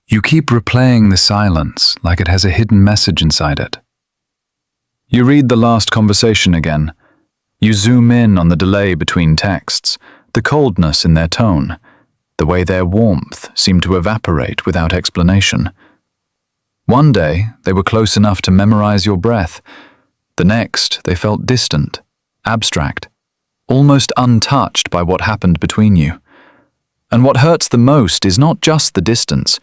You keep replaying the silence like it has a hidden message inside it. You read the last conversation again. You zoom in on the delay between texts, the coldness in their tone, the way their warmth seemed to evaporate without explanation. One day, they were close enough to memorize your breath. The next, they felt distant, abstract, almost untouched by what happened between you. And what hurts the most is not just the distance.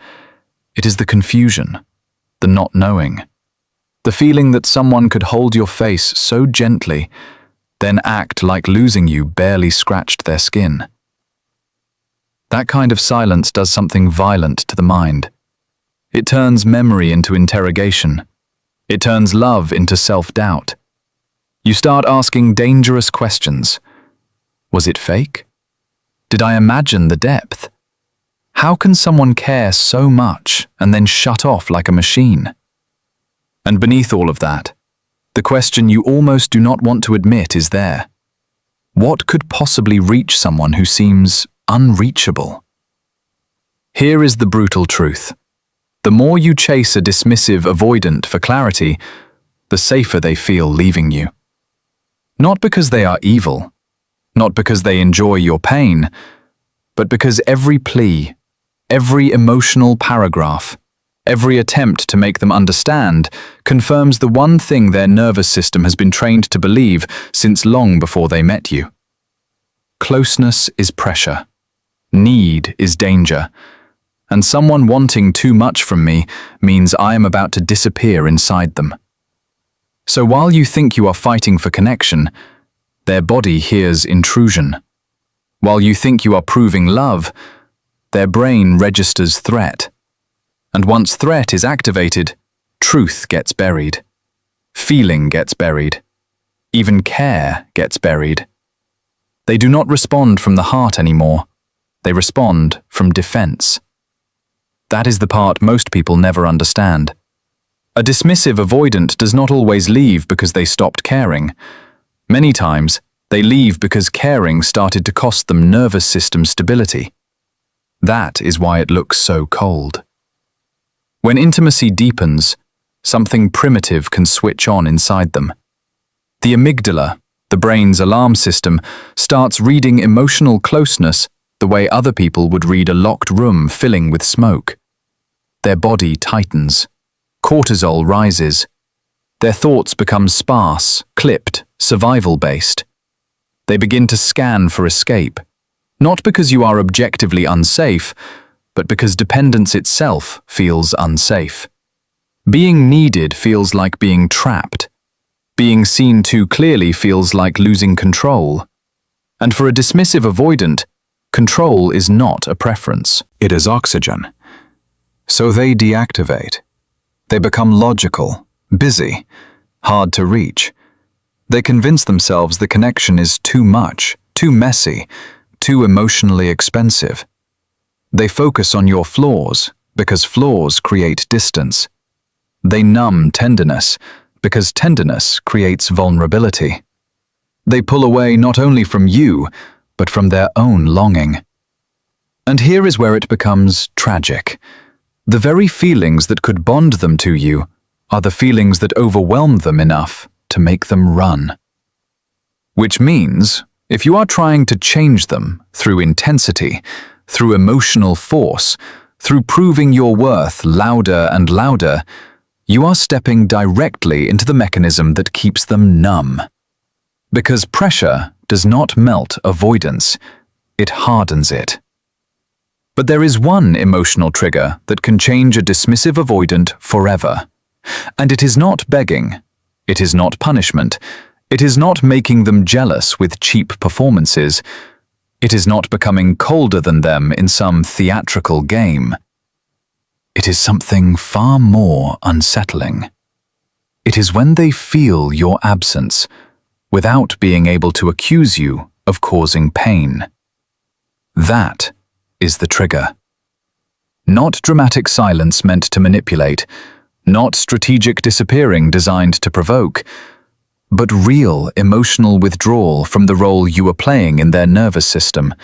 It is the confusion, the not knowing, the feeling that someone could hold your face so gently, then act like losing you barely scratched their skin. That kind of silence does something violent to the mind. It turns memory into interrogation. It turns love into self-doubt. You start asking dangerous questions. Was it fake? Did I imagine the depth? How can someone care so much and then shut off like a machine? And beneath all of that, the question you almost do not want to admit is there. What could possibly reach someone who seems unreachable? Here is the brutal truth. The more you chase a dismissive avoidant for clarity, the safer they feel leaving you. Not because they are evil, not because they enjoy your pain, but because every plea, every emotional paragraph, every attempt to make them understand confirms the one thing their nervous system has been trained to believe since long before they met you. Closeness is pressure. Need is danger. And someone wanting too much from me means I am about to disappear inside them. So while you think you are fighting for connection, their body hears intrusion. While you think you are proving love, their brain registers threat. And once threat is activated, truth gets buried. Feeling gets buried. Even care gets buried. They do not respond from the heart anymore. They respond from defense. That is the part most people never understand. A dismissive avoidant does not always leave because they stopped caring. Many times, they leave because caring started to cost them nervous system stability. That is why it looks so cold. When intimacy deepens, something primitive can switch on inside them. The amygdala, the brain's alarm system, starts reading emotional closeness the way other people would read a locked room filling with smoke. Their body tightens. Cortisol rises. Their thoughts become sparse, clipped, survival-based. They begin to scan for escape, not because you are objectively unsafe, but because dependence itself feels unsafe. Being needed feels like being trapped. Being seen too clearly feels like losing control. And for a dismissive avoidant, control is not a preference. It is oxygen. So they deactivate. They become logical, busy, hard to reach. They convince themselves the connection is too much, too messy, too emotionally expensive. They focus on your flaws because flaws create distance. They numb tenderness because tenderness creates vulnerability. They pull away not only from you, but from their own longing. And here is where it becomes tragic. The very feelings that could bond them to you are the feelings that overwhelm them enough to make them run. Which means, if you are trying to change them through intensity, through emotional force, through proving your worth louder and louder, you are stepping directly into the mechanism that keeps them numb. Because pressure does not melt avoidance, it hardens it. But there is one emotional trigger that can change a dismissive avoidant forever. And it is not begging. It is not punishment. It is not making them jealous with cheap performances. It is not becoming colder than them in some theatrical game. It is something far more unsettling. It is when they feel your absence, without being able to accuse you of causing pain. That is the trigger. Not dramatic silence meant to manipulate, not strategic disappearing designed to provoke, but real emotional withdrawal from the role you were playing in their nervous system,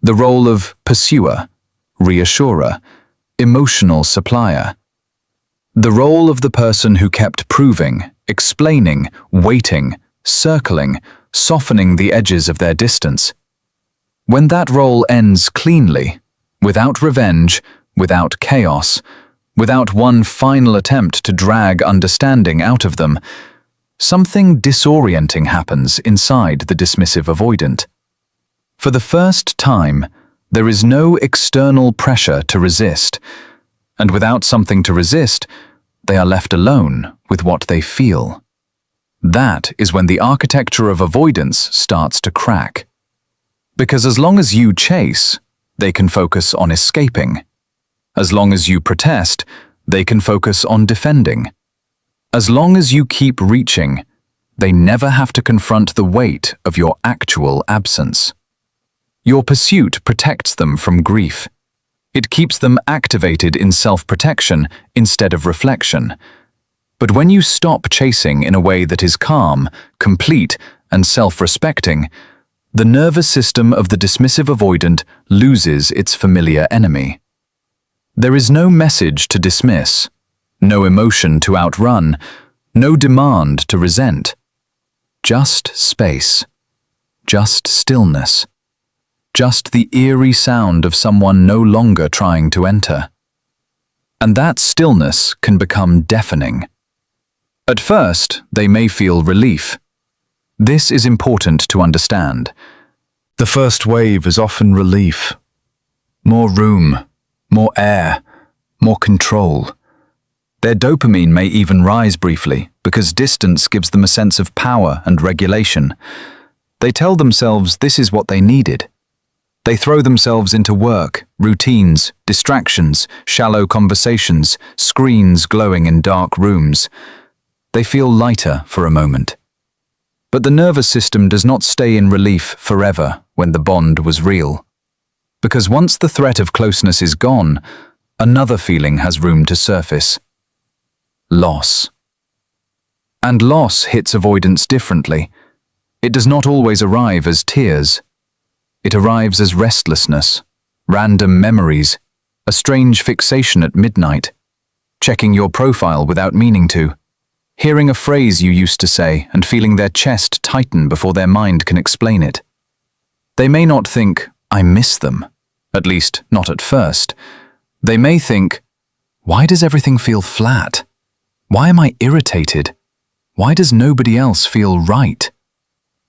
the role of pursuer, reassurer, emotional supplier. The role of the person who kept proving, explaining, waiting, circling, softening the edges of their distance. When that role ends cleanly, without revenge, without chaos, without one final attempt to drag understanding out of them, something disorienting happens inside the dismissive avoidant. For the first time, there is no external pressure to resist, and without something to resist, they are left alone with what they feel. That is when the architecture of avoidance starts to crack. Because as long as you chase, they can focus on escaping. As long as you protest, they can focus on defending. As long as you keep reaching, they never have to confront the weight of your actual absence. Your pursuit protects them from grief. It keeps them activated in self-protection instead of reflection. But when you stop chasing in a way that is calm, complete, and self-respecting, the nervous system of the dismissive avoidant loses its familiar enemy. There is no message to dismiss, no emotion to outrun, no demand to resent. Just space, just stillness, just the eerie sound of someone no longer trying to enter. And that stillness can become deafening. At first, they may feel relief. This is important to understand. The first wave is often relief. More room, more air, more control. Their dopamine may even rise briefly because distance gives them a sense of power and regulation. They tell themselves this is what they needed. They throw themselves into work, routines, distractions, shallow conversations, screens glowing in dark rooms. They feel lighter for a moment. But the nervous system does not stay in relief forever when the bond was real. Because once the threat of closeness is gone, another feeling has room to surface. Loss. And loss hits avoidance differently. It does not always arrive as tears. It arrives as restlessness, random memories, a strange fixation at midnight, checking your profile without meaning to, hearing a phrase you used to say and feeling their chest tighten before their mind can explain it. They may not think, I miss them, at least not at first. They may think, why does everything feel flat? Why am I irritated? Why does nobody else feel right?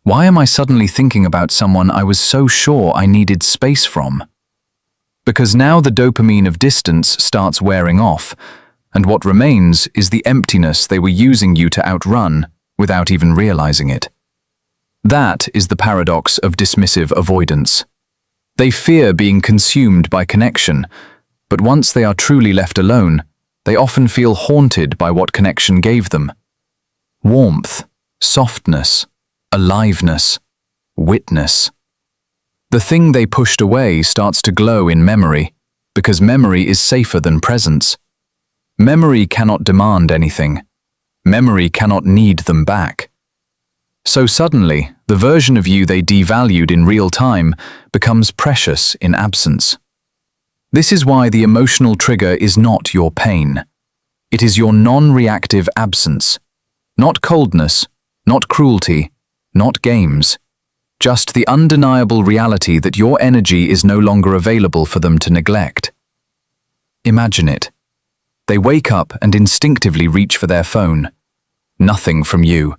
Why am I suddenly thinking about someone I was so sure I needed space from? Because now the dopamine of distance starts wearing off, and what remains is the emptiness they were using you to outrun without even realizing it. That is the paradox of dismissive avoidance. They fear being consumed by connection, but once they are truly left alone, they often feel haunted by what connection gave them. Warmth, softness, aliveness, witness. The thing they pushed away starts to glow in memory, because memory is safer than presence. Memory cannot demand anything. Memory cannot need them back. So suddenly, the version of you they devalued in real time becomes precious in absence. This is why the emotional trigger is not your pain. It is your non-reactive absence. Not coldness, not cruelty, not games. Just the undeniable reality that your energy is no longer available for them to neglect. Imagine it. They wake up and instinctively reach for their phone. Nothing from you.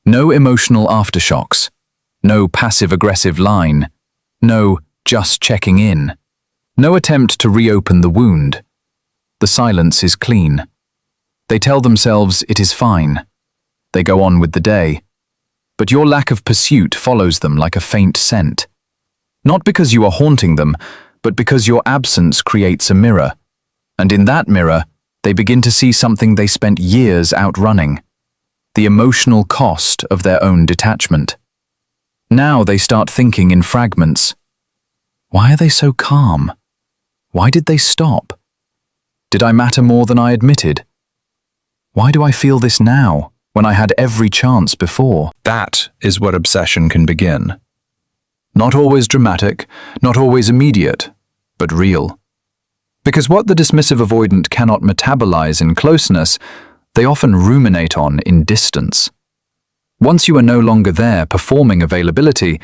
No emotional aftershocks. No passive-aggressive line. No just checking in. No attempt to reopen the wound. The silence is clean. They tell themselves it is fine. They go on with the day. But your lack of pursuit follows them like a faint scent. Not because you are haunting them, but because your absence creates a mirror. And in that mirror, they begin to see something they spent years outrunning. The emotional cost of their own detachment. Now they start thinking in fragments. Why are they so calm? Why did they stop? Did I matter more than I admitted? Why do I feel this now, when I had every chance before? That is where obsession can begin. Not always dramatic, not always immediate, but real. Because what the dismissive avoidant cannot metabolize in closeness, they often ruminate on in distance. Once you are no longer there performing availability,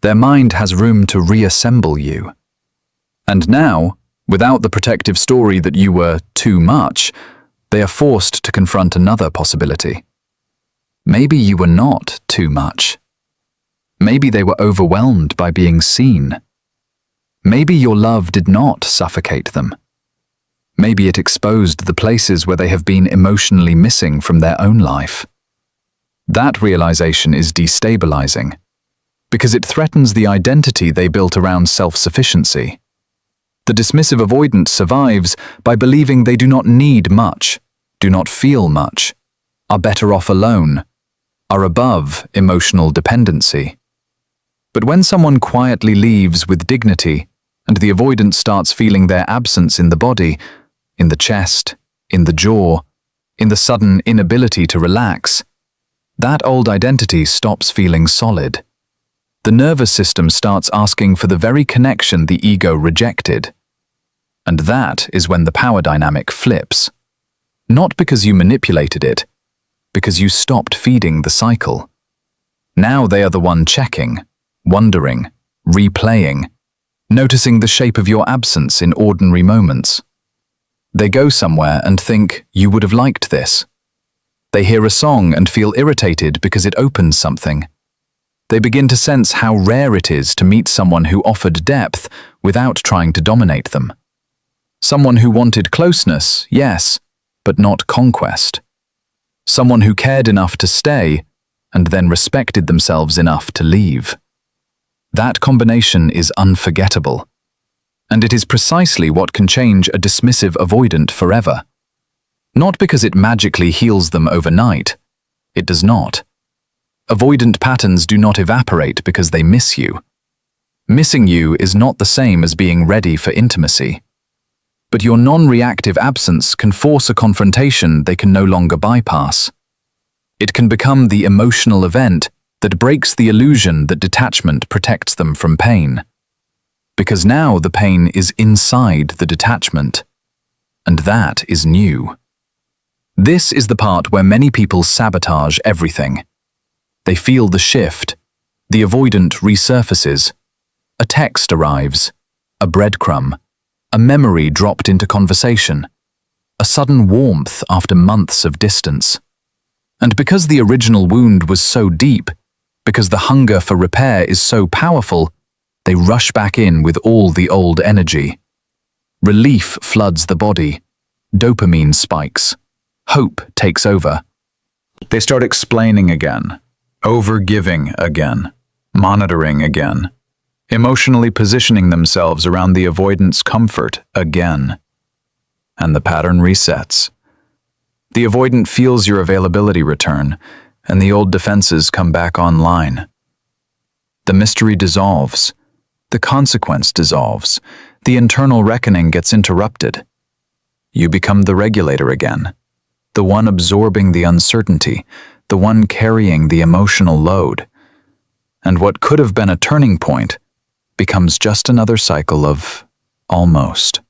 their mind has room to reassemble you. And now, without the protective story that you were too much, they are forced to confront another possibility. Maybe you were not too much. Maybe they were overwhelmed by being seen. Maybe your love did not suffocate them. Maybe it exposed the places where they have been emotionally missing from their own life. That realization is destabilizing, because it threatens the identity they built around self-sufficiency. The dismissive avoidant survives by believing they do not need much, do not feel much, are better off alone, are above emotional dependency. But when someone quietly leaves with dignity, and the avoidant starts feeling their absence in the body, in the chest, in the jaw, in the sudden inability to relax, that old identity stops feeling solid. The nervous system starts asking for the very connection the ego rejected. And that is when the power dynamic flips. Not because you manipulated it, because you stopped feeding the cycle. Now they are the one checking, wondering, replaying, noticing the shape of your absence in ordinary moments. They go somewhere and think, you would have liked this. They hear a song and feel irritated because it opens something. They begin to sense how rare it is to meet someone who offered depth without trying to dominate them. Someone who wanted closeness, yes, but not conquest. Someone who cared enough to stay and then respected themselves enough to leave. That combination is unforgettable. And it is precisely what can change a dismissive avoidant forever. Not because it magically heals them overnight. It does not. Avoidant patterns do not evaporate because they miss you. Missing you is not the same as being ready for intimacy. But your non-reactive absence can force a confrontation they can no longer bypass. It can become the emotional event that breaks the illusion that detachment protects them from pain. Because now the pain is inside the detachment. And that is new. This is the part where many people sabotage everything. They feel the shift. The avoidant resurfaces. A text arrives. A breadcrumb. A memory dropped into conversation. A sudden warmth after months of distance. And because the original wound was so deep, because the hunger for repair is so powerful, they rush back in with all the old energy. Relief floods the body. Dopamine spikes. Hope takes over. They start explaining again, overgiving again, monitoring again, emotionally positioning themselves around the avoidant's comfort again. And the pattern resets. The avoidant feels your availability return, and the old defenses come back online. The mystery dissolves. The consequence dissolves. The internal reckoning gets interrupted. You become the regulator again. The one absorbing the uncertainty, the one carrying the emotional load. And what could have been a turning point becomes just another cycle of almost.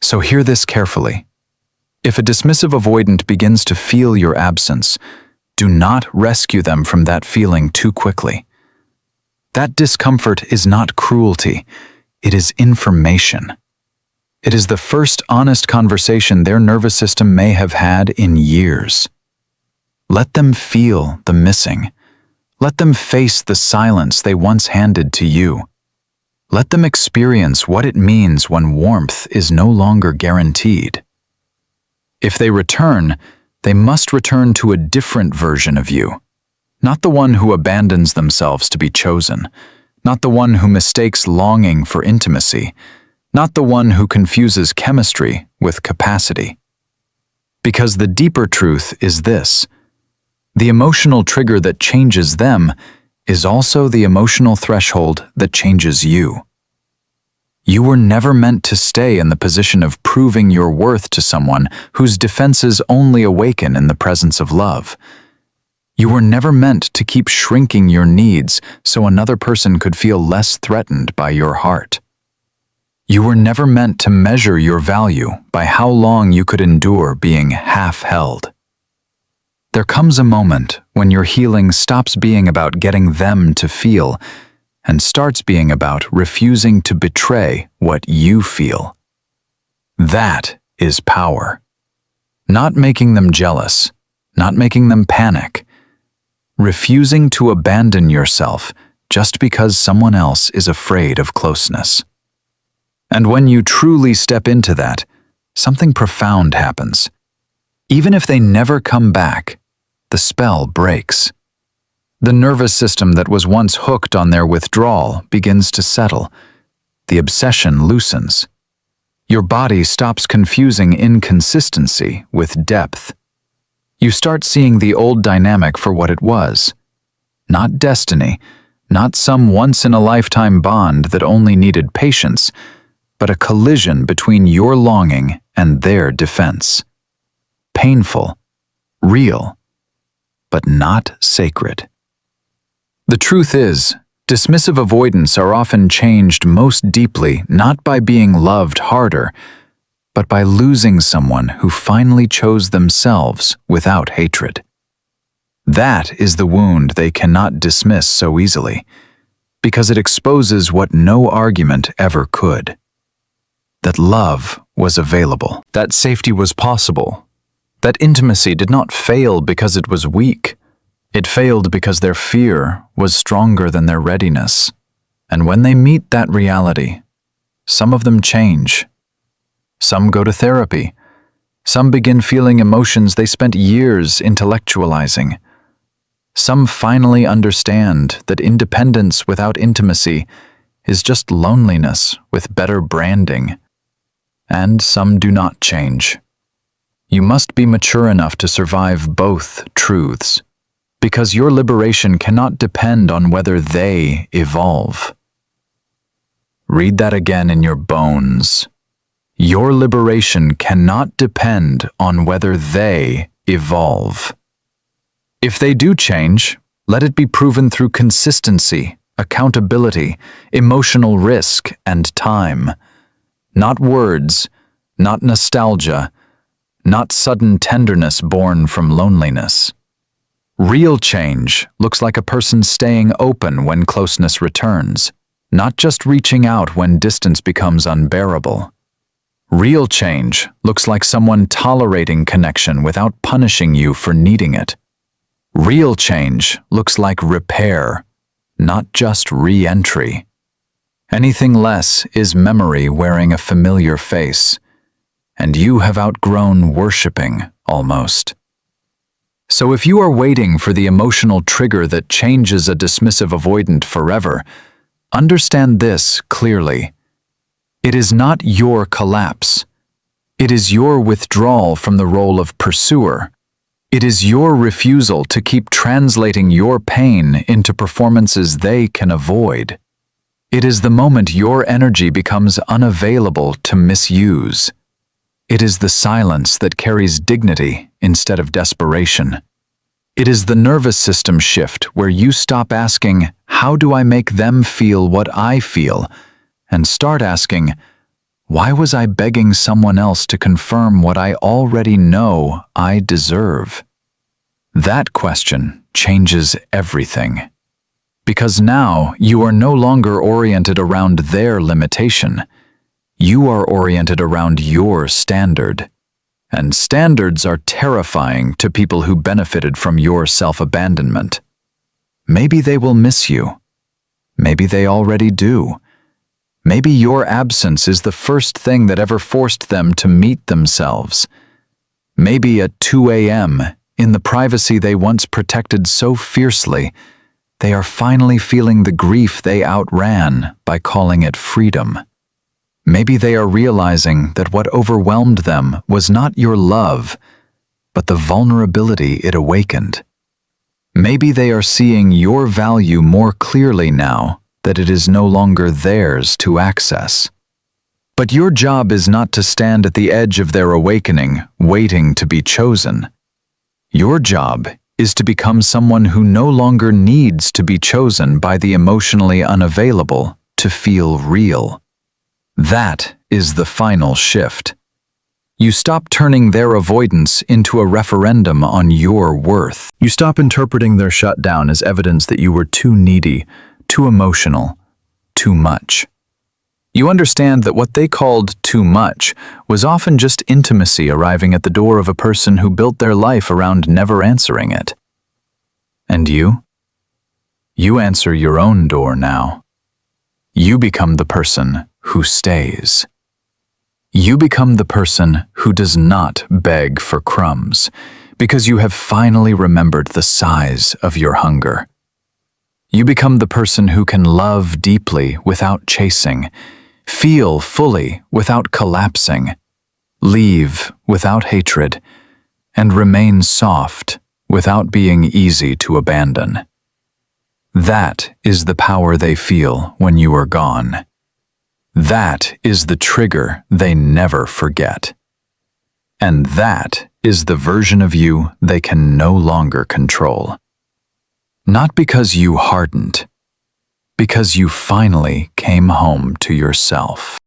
So hear this carefully. If a dismissive avoidant begins to feel your absence, do not rescue them from that feeling too quickly. That discomfort is not cruelty, it is information. It is the first honest conversation their nervous system may have had in years. Let them feel the missing. Let them face the silence they once handed to you. Let them experience what it means when warmth is no longer guaranteed. If they return, they must return to a different version of you. Not the one who abandons themselves to be chosen. Not the one who mistakes longing for intimacy. Not the one who confuses chemistry with capacity. Because the deeper truth is this: the emotional trigger that changes them is also the emotional threshold that changes you. You were never meant to stay in the position of proving your worth to someone whose defenses only awaken in the presence of love. You were never meant to keep shrinking your needs so another person could feel less threatened by your heart. You were never meant to measure your value by how long you could endure being half-held. There comes a moment when your healing stops being about getting them to feel and starts being about refusing to betray what you feel. That is power. Not making them jealous, not making them panic. Refusing to abandon yourself just because someone else is afraid of closeness. And when you truly step into that, something profound happens. Even if they never come back, the spell breaks. The nervous system that was once hooked on their withdrawal begins to settle. The obsession loosens. Your body stops confusing inconsistency with depth. You start seeing the old dynamic for what it was. Not destiny, not some once-in-a-lifetime bond that only needed patience, but a collision between your longing and their defense. Painful, real, but not sacred. The truth is, dismissive avoidants are often changed most deeply not by being loved harder, but by losing someone who finally chose themselves without hatred. That is the wound they cannot dismiss so easily, because it exposes what no argument ever could. That love was available, that safety was possible, that intimacy did not fail because it was weak. It failed because their fear was stronger than their readiness. And when they meet that reality, some of them change. Some go to therapy. Some begin feeling emotions they spent years intellectualizing. Some finally understand that independence without intimacy is just loneliness with better branding. And some do not change. You must be mature enough to survive both truths, because your liberation cannot depend on whether they evolve. Read that again in your bones. Your liberation cannot depend on whether they evolve. If they do change, let it be proven through consistency, accountability, emotional risk, and time. Not words, not nostalgia, not sudden tenderness born from loneliness. Real change looks like a person staying open when closeness returns, not just reaching out when distance becomes unbearable. Real change looks like someone tolerating connection without punishing you for needing it. Real change looks like repair, not just re-entry. Anything less is memory wearing a familiar face, and you have outgrown worshiping, almost. So if you are waiting for the emotional trigger that changes a dismissive avoidant forever, understand this clearly. It is not your collapse. It is your withdrawal from the role of pursuer. It is your refusal to keep translating your pain into performances they can avoid. It is the moment your energy becomes unavailable to misuse. It is the silence that carries dignity instead of desperation. It is the nervous system shift where you stop asking, "How do I make them feel what I feel?" and start asking, "Why was I begging someone else to confirm what I already know I deserve?" That question changes everything. Because now you are no longer oriented around their limitation. You are oriented around your standard. And standards are terrifying to people who benefited from your self-abandonment. Maybe they will miss you. Maybe they already do. Maybe your absence is the first thing that ever forced them to meet themselves. Maybe at 2 a.m., in the privacy they once protected so fiercely, they are finally feeling the grief they outran by calling it freedom. Maybe they are realizing that what overwhelmed them was not your love, but the vulnerability it awakened. Maybe they are seeing your value more clearly now that it is no longer theirs to access. But your job is not to stand at the edge of their awakening, waiting to be chosen. Your job is to become someone who no longer needs to be chosen by the emotionally unavailable to feel real. That is the final shift. You stop turning their avoidance into a referendum on your worth. You stop interpreting their shutdown as evidence that you were too needy, too emotional, too much. You understand that what they called too much was often just intimacy arriving at the door of a person who built their life around never answering it. And you? You answer your own door now. You become the person who stays. You become the person who does not beg for crumbs, because you have finally remembered the size of your hunger. You become the person who can love deeply without chasing, feel fully without collapsing, leave without hatred, and remain soft without being easy to abandon. That is the power they feel when you are gone. That is the trigger they never forget. And that is the version of you they can no longer control. Not because you hardened, because you finally came home to yourself.